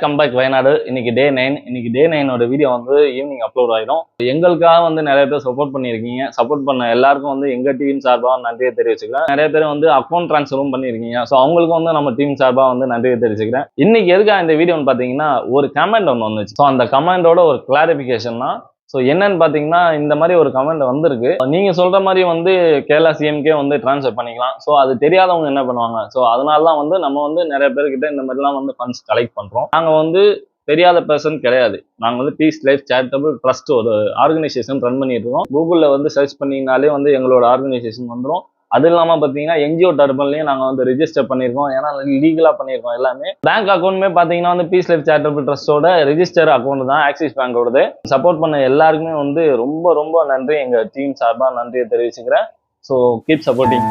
Comeback Wayanad. இன்னைக்கு டே 9. இன்னைக்கு டே 9ஓட video வந்து ஈவினிங் அப்லோட் ஆயிடும். எங்களுக்காக வந்து நிறைய பேர் சப்போர்ட் பண்ணியிருக்கீங்க. சப்போர்ட் பண்ண எல்லாருக்கும் வந்து எங்க டீம் சார்பாக நன்றியை தெரிவிச்சுக்கிறேன். நிறைய பேர் வந்து அக்கௌண்ட் ட்ரான்ஸ்ஃபரும் பண்ணியிருக்கீங்க. ஸோ அவங்களுக்கும் வந்து நம்ம டீம் சார்பாக வந்து நன்றியை தெரிவிச்சுக்கிறேன். இன்னைக்கு எதுக்காக இந்த வீடியோன்னு பார்த்தீங்கன்னா, ஒரு கமெண்ட் ஒன்று வந்துச்சு. ஸோ அந்த கமெண்டோட ஒரு கிளாரிபிகேஷன் தான். ஸோ என்னன்னு பார்த்தீங்கன்னா, இந்த மாதிரி ஒரு கமெண்ட் வந்திருக்கு. நீங்கள் சொல்கிற மாதிரி வந்து கேரளா சிஎம்கே வந்து ட்ரான்ஸ்ஃபர் பண்ணிக்கலாம். ஸோ அது தெரியாதவங்க என்ன பண்ணுவாங்க? ஸோ அதனால தான் வந்து நம்ம வந்து நிறைய பேர்கிட்ட இந்த மாதிரிலாம் வந்து ஃபண்ட்ஸ் கலெக்ட் பண்ணுறோம். நாங்கள் வந்து தெரியாத பர்சன் கிடையாது. நாங்கள் வந்து பீஸ் லைஃப் சேரிட்டபிள் ட்ரஸ்ட் ஒரு ஆர்கனைசேஷன் ரன் பண்ணிட்டு இருக்கோம். கூகுளில் வந்து சர்ச் பண்ணிங்கனாலே வந்து எங்களோட ஆர்கனைசேஷன் வந்துடும். அது இல்லாமல் பார்த்தீங்கன்னா என்ஜிஓ டர்பன்லையும் நாங்கள் வந்து ரிஜிஸ்டர் பண்ணியிருக்கோம். ஏன்னா லீகலாக பண்ணியிருக்கோம் எல்லாமே. பேங்க் அக்கௌண்ட்டுமே பார்த்தீங்கன்னா வந்து பீஸ் லைஃப் சேரிட்டபிள் ட்ரஸ்ட்டோட ரெஜிஸ்டர் அக்கௌண்ட் தான், ஆக்சிஸ் பேங்கோடது. சப்போர்ட் பண்ண எல்லாருக்குமே வந்து ரொம்ப ரொம்ப நன்றி. எங்கள் டீம் சார்பாக நன்றியை தெரிவிச்சுக்கிறேன். So keep supporting.